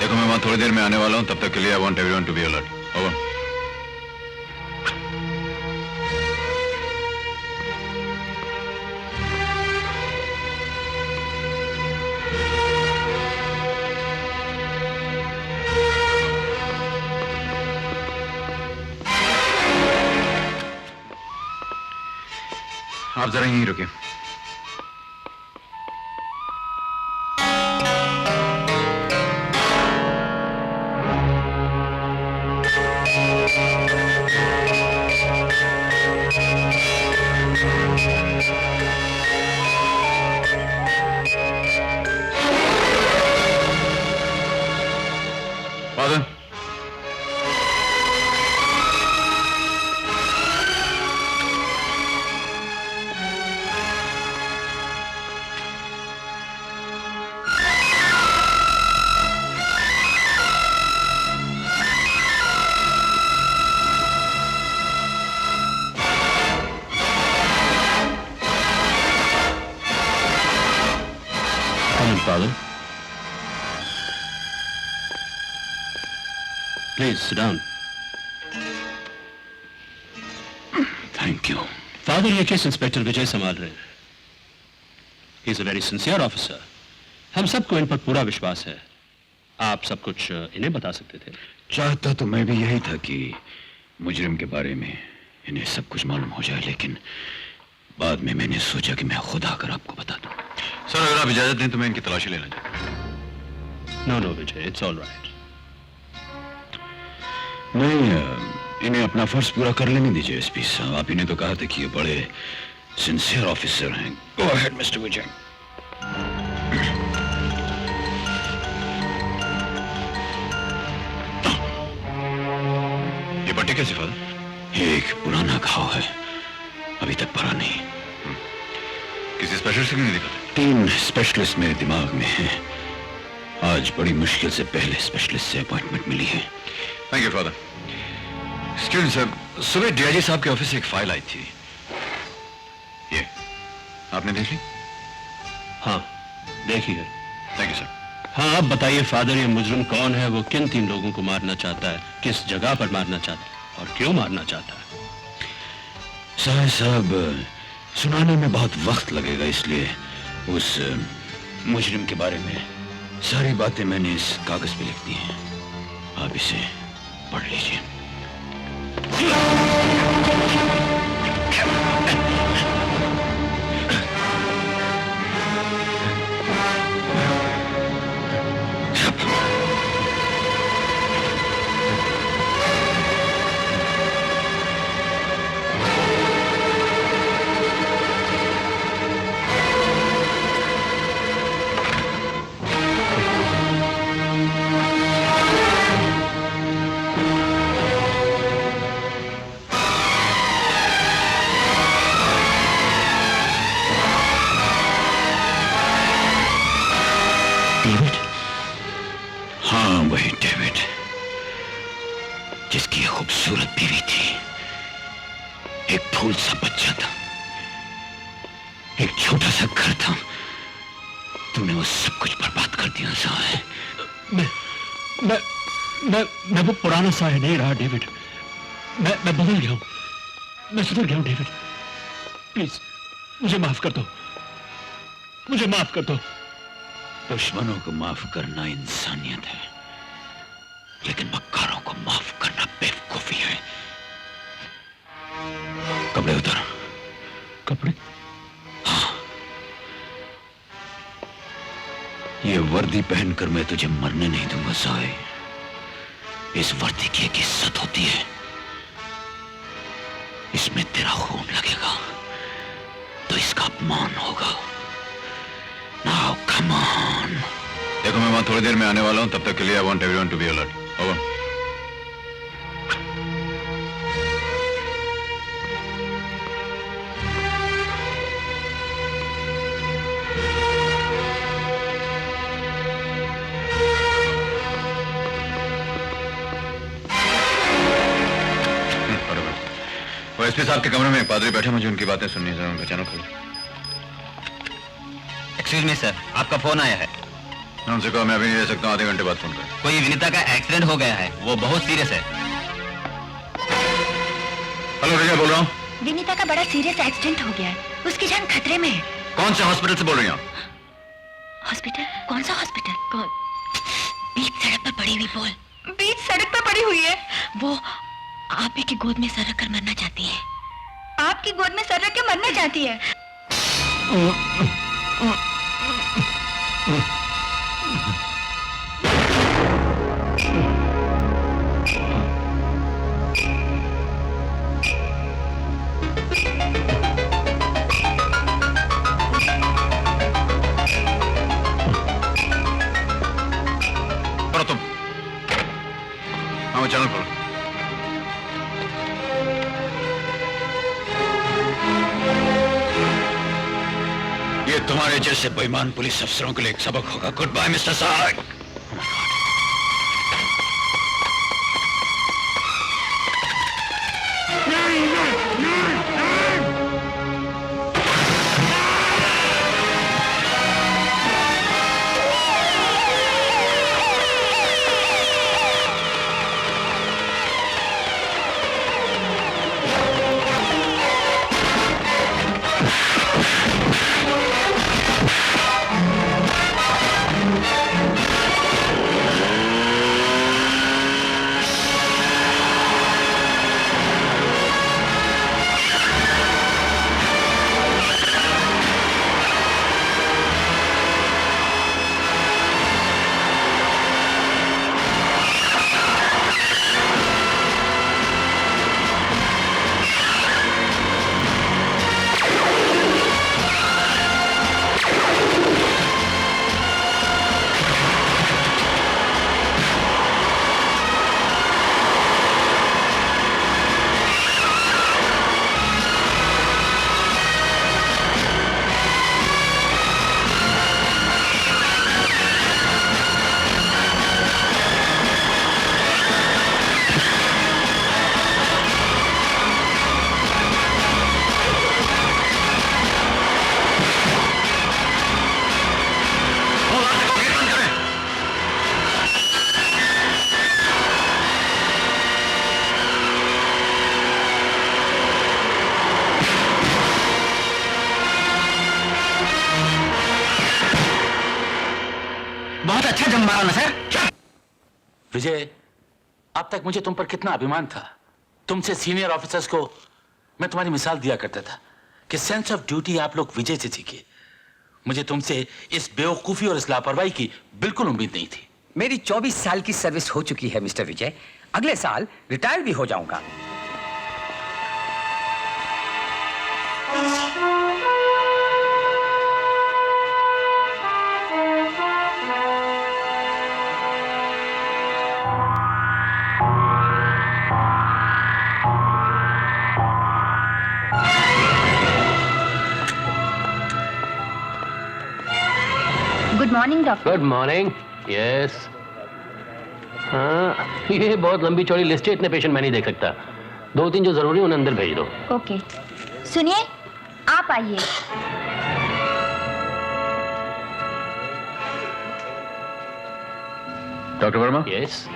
देखो मैं वहां थोड़ी देर में आने वाला हूं, तब तक के लिए I want everyone to be alert. Over. आप जरा यहीं रुकिए। Father, Father, please sit down. Thank you. Father, ये केस इंस्पेक्टर विजय संभाल रहे हैं। He is a very sincere officer. हम सबको इन पर पूरा विश्वास है। आप सब कुछ इन्हें बता सकते थे। चाहता तो मैं भी यही था कि मुजरिम के बारे में इन्हें सब कुछ मालूम हो जाए, लेकिन बाद में मैंने सोचा कि मैं खुद आकर आपको बता दूं। सर, अगर आप इजाजत दें तो मैं इनकी तलाशी लेना चाहता हूं। No no Vijay, it's all right. नहीं, इन्हें अपना फर्ज पूरा कर लेने दीजिए एसपी साहब। आप इन्हें तो कहा था कि ये बड़े सिंसियर ऑफिसर हैं। गो अहेड मिस्टर विजय। ये पट्टी कैसे फादर? एक पुराना घाव है, अभी तक भरा नहीं। किसी स्पेशलिस्ट को नहीं दिखाते? 3 स्पेशलिस्ट मेरे दिमाग में हैं। आज बड़ी मुश्किल से पहले स्पेशलिस्ट से अपॉइंटमेंट मिली है। Thank you father. Excuse sir, सुबह डीआईजी साहब के ऑफिस से एक फाइल आई थी। ये आपने देख ली? हाँ, देखी है। Thank you sir. हाँ, अब बताइए फादर, ये मुजरिम कौन है? वो किन 3 लोगों को मारना चाहता है? किस जगह पर मारना चाहता है और क्यों मारना चाहता है? साहब, सुनाने में बहुत वक्त लगेगा, इसलिए उस मुजरिम के बारे में सारी बातें मैंने इस कागज पे लिख दी हैं। आप इसे पढ़ लीजिए। डेविड? हाँ, वही डेविड, जिसकी खूबसूरत बीवी थी, एक फूल सा बच्चा था, एक छोटा सा घर था। तूने वो सब कुछ बर्बाद कर दिया साहब। मैं वो पुराना साया नहीं रहा डेविड। मैं बदल गया हूं, मैं सुधर गया हूं डेविड। प्लीज मुझे माफ कर दो, मुझे माफ कर दो। दुश्मनों को माफ करना इंसानियत है, लेकिन मक्कारों को माफ करना बेवकूफी है। कपड़े उतार। कपड़े? हाँ, ये वर्दी पहनकर मैं तुझे मरने नहीं दूंगा साए। इस वर्दी की एक इज्जत होती है, इसमें तेरा खून लगेगा तो इसका अपमान होगा। Now come on। देखो मैं वहां थोड़ी देर में आने वाला हूं, तब तक के लिए I want everyone to be alert. Over. वो एसपी साहब के कमरे में एक पादरी बैठे, मुझे उनकी बातें सुननी है। उनका चैनल खोलो। एक्सक्यूज मी सर, आपका फोन आया है। उनसे कहा मैं अभी नहीं रह सकता, आधे घंटे बाद फोन कर। कोई विनीता का एक्सीडेंट हो गया है, वो बहुत सीरियस है। हेलो विजय बोल रहा हूँ। विनीता का बड़ा सीरियस एक्सीडेंट हो गया है, उसकी जान खतरे में है। कौन से हॉस्पिटल से बोल रही हैं आप? हॉस्पिटल? कौन सा हॉस्पिटल? कौन? बीच सड़क पर पड़ी हुई बोल। बीच सड़क पर पड़ी हुई है? वो आप ही की गोद में सर रख कर मरना चाहती है। आपकी गोद में सर रख के मरना चाहती है? करो तुम। हाँ चैनल खोलो। ये तुम्हारे जैसे बेईमान पुलिस अफसरों के लिए एक सबक होगा। गुड बाय मिस्टर साहब। बहुत अच्छा जम मारा ना सर। विजय, अब तक मुझे तुम पर कितना अभिमान था। तुमसे सीनियर ऑफिसर्स को मैं तुम्हारी मिसाल दिया करता था कि सेंस ऑफ ड्यूटी आप लोग विजय से सीखिए। मुझे तुमसे इस बेवकूफी और इस लापरवाही की बिल्कुल उम्मीद नहीं थी। मेरी 24 साल की सर्विस हो चुकी है मिस्टर विजय। अगले साल रिटायर भी हो जाऊंगा। Good morning doctor. Good morning. Yes. हाँ, ये बहुत लंबी चौड़ी लिस्ट है, इतने पेशेंट मैं नहीं देख सकता। 2-3 जो जरूरी है उन्हें अंदर भेज दो। ओके। सुनिए, आप आइए। डॉक्टर वर्मा। यस।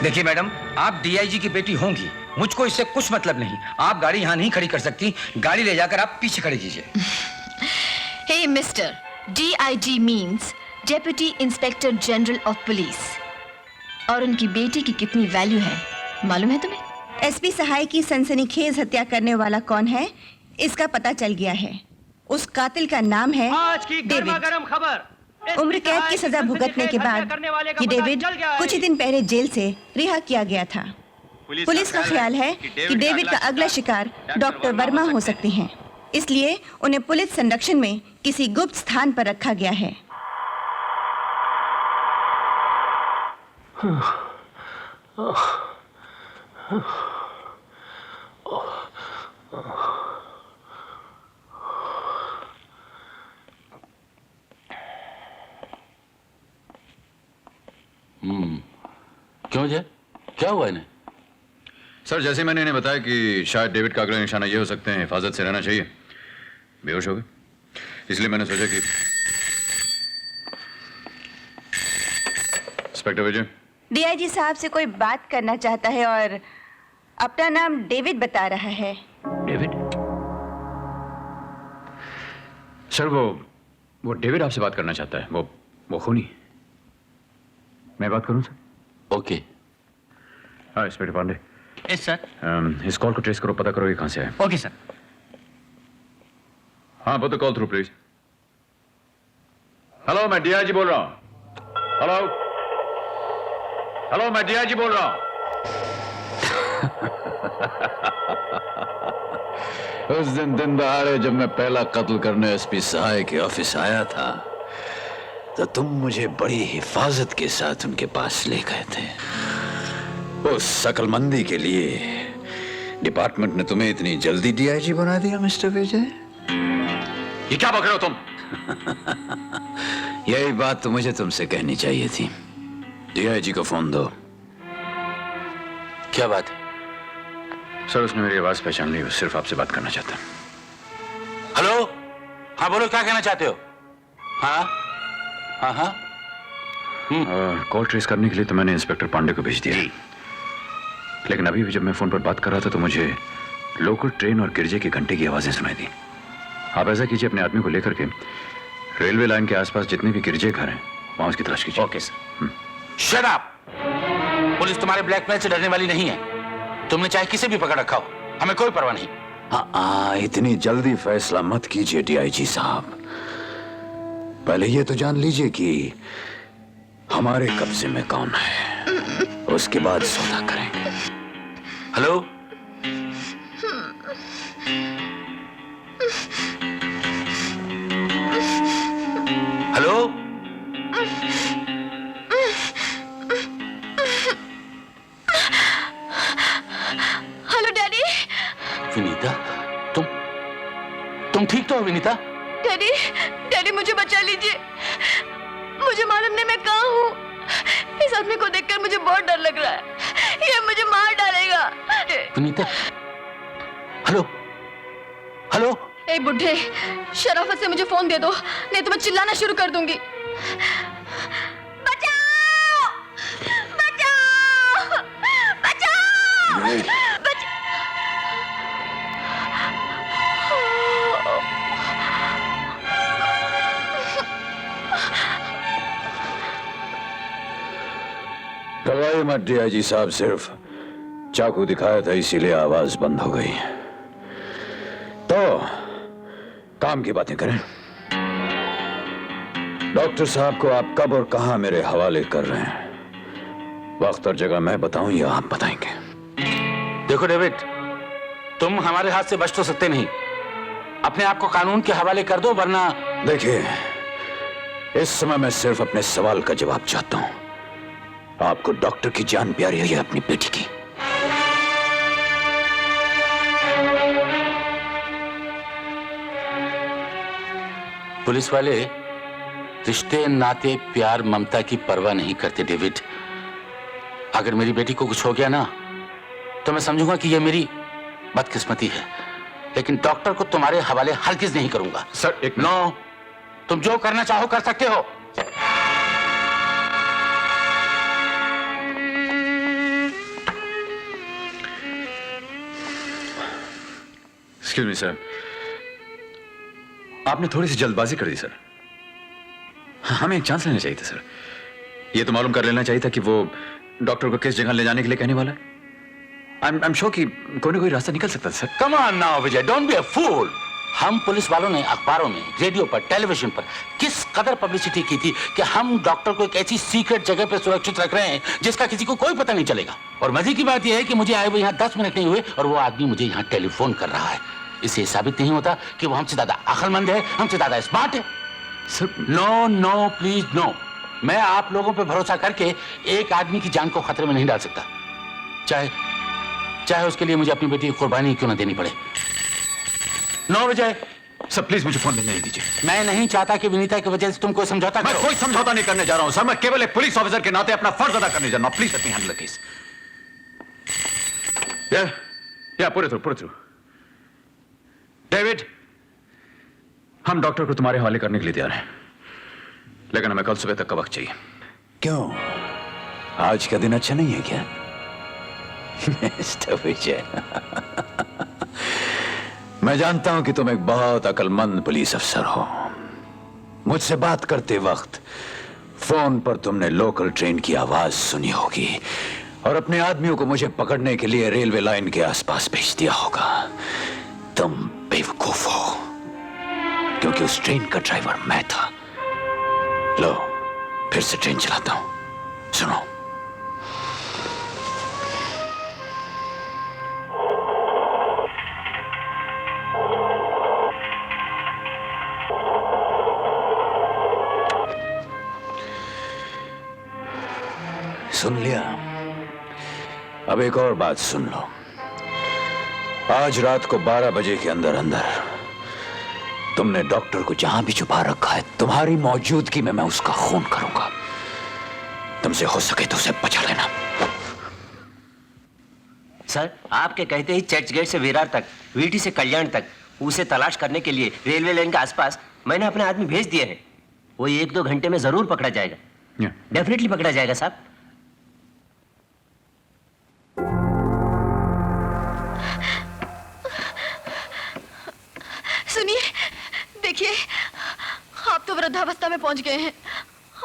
देखिए मैडम, आप डीआईजी की बेटी होंगी, मुझको इससे कुछ मतलब नहीं। आप गाड़ी यहाँ नहीं खड़ी कर सकती। गाड़ी ले जाकर आप पीछे खड़ी कीजिए। Hey mister, DIG means deputy inspector general of police. और उनकी बेटी की कितनी वैल्यू है मालूम है तुम्हें? एसपी सहाय की सनसनीखेज हत्या करने वाला कौन है, इसका पता चल गया है। उस कातिल का नाम है डेविड। खबर। उम्र कैद की सजा भुगतने के बाद ये डेविड कुछ ही दिन पहले जेल से रिहा किया गया था। पुलिस का ख्याल है कि डेविड का अगला शिकार डॉक्टर वर्मा हो सकते हैं, इसलिए उन्हें पुलिस संरक्षण में किसी गुप्त स्थान पर रखा गया है। क्यों जय, क्या हुआ इन्हें? सर, जैसे मैंने इन्हें बताया कि शायद डेविड का अगला निशाना ये हो सकते हैं, हिफाजत से रहना चाहिए, बेहोश हो गए। इसलिए मैंने सोचा कि इंस्पेक्टर विजय, डीआईजी साहब से कोई बात करना चाहता है और अपना नाम डेविड बता रहा है। डेविड? सर, वो डेविड आपसे बात करना चाहता है। वो खूनी। मैं बात करूं सर? ओके। हाँ इंस्पेक्टर पांडे। Yes sir. इस कॉल को ट्रेस करो, पता करो ये कहां से आया। Okay sir. हाँ, put the call through please. Hello, मैं डीआईजी बोल रहा हूं। हेलो, मैं डीआईजी बोल रहा हूं। उस दिन दहाड़े जब मैं पहला कत्ल करने एसपी सहाय के ऑफिस आया था, तो तुम मुझे बड़ी हिफाजत के साथ उनके पास ले गए थे। उस शकलमंदी के लिए डिपार्टमेंट ने तुम्हें इतनी जल्दी डीआईजी बना दिया मिस्टर विजय? ये क्या बक रहे हो तुम? यही बात तो मुझे तुमसे कहनी चाहिए थी। डीआईजी को फोन दो। क्या बात है? सर, उसने मेरी आवाज पहचान ली, वो सिर्फ आपसे बात करना चाहता है। हेलो, हाँ बोलो, क्या कहना चाहते हो? हाँ हाँ हाँ। कॉल ट्रेस करने के लिए तो मैंने इंस्पेक्टर पांडे को भेज दिया, लेकिन अभी भी जब मैं फोन पर बात कर रहा था तो मुझे लोकल ट्रेन और गिरजे की घंटे की आवाजें सुनाई दी। आप ऐसा कीजिए, अपने आदमी को लेकर के रेलवे लाइन के आसपास जितने भी गिरजे घर हैं वहां उसकी तलाश कीजिए। Okay sir. Shut up! Police तुम्हारे ब्लैकमेल से डरने वाली नहीं है। तुमने चाहे किसे भी पकड़ रखा हो, हमें कोई परवाह नहीं। हाँ, इतनी जल्दी फैसला मत कीजिए डीआईजी साहब। पहले ये तो जान लीजिए कि हमारे कब्जे में कौन है, उसके बाद सौदा करेंगे। Hello, hello, hello daddy. Vinita, तुम ठीक तो हो विनीता? डैडी, डैडी मुझे बचा लीजिए। मुझे मालूम नहीं मैं कहाँ हूँ। इस आदमी को देखकर मुझे बहुत डर लग रहा है। ये मुझे मार डालेगा। Vinita, hello hello. ए बुढ़े, शराफत से मुझे फोन दे दो, नहीं तो मैं चिल्लाना शुरू कर दूंगी। बचाओ! बचाओ! बचाओ! घबराइए मत डीआईजी साहब, सिर्फ चाकू दिखाया था इसीलिए आवाज बंद हो गई। तो काम की बातें करें। डॉक्टर साहब को आप कब और कहां मेरे हवाले कर रहे हैं? वक्त और जगह मैं बताऊं या आप बताएंगे? देखो डेविड, तुम हमारे हाथ से बच तो सकते नहीं। अपने आप को कानून के हवाले कर दो, वरना। देखिए, इस समय मैं सिर्फ अपने सवाल का जवाब चाहता हूं। आपको डॉक्टर की जान प्यारी है या अपनी बेटी की? पुलिस वाले रिश्ते, नाते, प्यार, ममता की परवाह नहीं करते डेविड। अगर मेरी बेटी को कुछ हो गया ना, तो मैं समझूंगा कि यह मेरी बदकिस्मती है, लेकिन डॉक्टर को तुम्हारे हवाले हरगिज नहीं करूंगा। सर, एक नो, तुम जो करना चाहो कर सकते हो। एक्सक्यूज मी सर, आपने थोड़ी सी जल्दबाजी कर दी सर। हमें एक चांस लेना चाहिए था सर। ये तो मालूम कर लेना चाहिए था कि वो डॉक्टर को किस जगह ले जाने के लिए कहने वाला है। आई एम श्योर कि कोई ना कोई रास्ता निकल सकता था sir. Come on now Vijay, don't be a fool. हम पुलिस वालों ने अखबारों में, रेडियो पर, टेलीविजन पर किस कदर पब्लिसिटी की थी कि हम डॉक्टर को एक ऐसी सीक्रेट जगह पर सुरक्षित रख रहे हैं जिसका किसी को कोई पता नहीं चलेगा। और मजे की बात यह है कि मुझे आए हुए यहाँ 10 मिनट नहीं हुए और वो आदमी मुझे यहाँ टेलीफोन कर रहा है। इससे साबित नहीं होता कि वो हमसे ज्यादा अक्लमंद है, हमसे ज्यादा स्मार्ट है। Sir, no no please no. मैं आप लोगों पे भरोसा करके एक आदमी की जान को खतरे में नहीं डाल सकता, चाहे उसके लिए मुझे अपनी बेटी की कुर्बानी क्यों ना देनी पड़े। 9 बजे। सर प्लीज मुझे फोन लेने दीजिए। मैं नहीं चाहता कि विनीता की वजह से तुम कोई समझौता मैं करो। कोई समझौता नहीं करने जा रहा हूं सर, मैं केवल एक पुलिस ऑफिसर के नाते अपना फर्ज अदा करने जा रहा हूं। Please let me handle the case. या पूरे थ्रू। डेविड, हम डॉक्टर को तुम्हारे हवाले करने के लिए तैयार हैं, लेकिन हमें कल सुबह तक का वक्त चाहिए। क्यों, आज का दिन अच्छा नहीं है क्या? मिस्टर विजय, मैं जानता हूं कि तुम एक बहुत अक्लमंद पुलिस अफसर हो। मुझसे बात करते वक्त फोन पर तुमने लोकल ट्रेन की आवाज सुनी होगी और अपने आदमियों को मुझे पकड़ने के लिए रेलवे लाइन के आसपास भेज दिया होगा। तुम बेवकूफ हो, क्योंकि उस ट्रेन का ड्राइवर मैं था। लो, फिर से ट्रेन चलाता हूं, सुनो। सुन लिया? अब एक और बात सुन लो। आज रात को 12 बजे के अंदर अंदर तुमने डॉक्टर को जहां भी छुपा रखा है, तुम्हारी मौजूदगी में मैं उसका खून करूंगा। तुमसे हो सके तो उसे बचा लेना। सर, आपके कहते ही चर्च गेट से विरार तक, वीटी से कल्याण तक उसे तलाश करने के लिए रेलवे लाइन के आसपास मैंने अपने आदमी भेज दिए हैं। वो 1-2 घंटे में जरूर पकड़ा जाएगा। डेफिनेटली पकड़ा जाएगा साहब। सुनिए, देखिए, आप तो वृद्धावस्था में पहुंच गए हैं।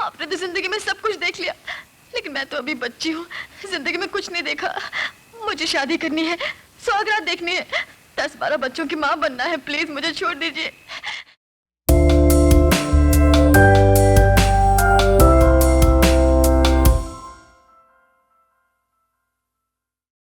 आपने तो जिंदगी में सब कुछ देख लिया, लेकिन मैं तो अभी बच्ची हूँ, जिंदगी में कुछ नहीं देखा। मुझे शादी करनी है, सौगात देखनी है, 10-12 बच्चों की माँ बनना है। प्लीज मुझे छोड़ दीजिए।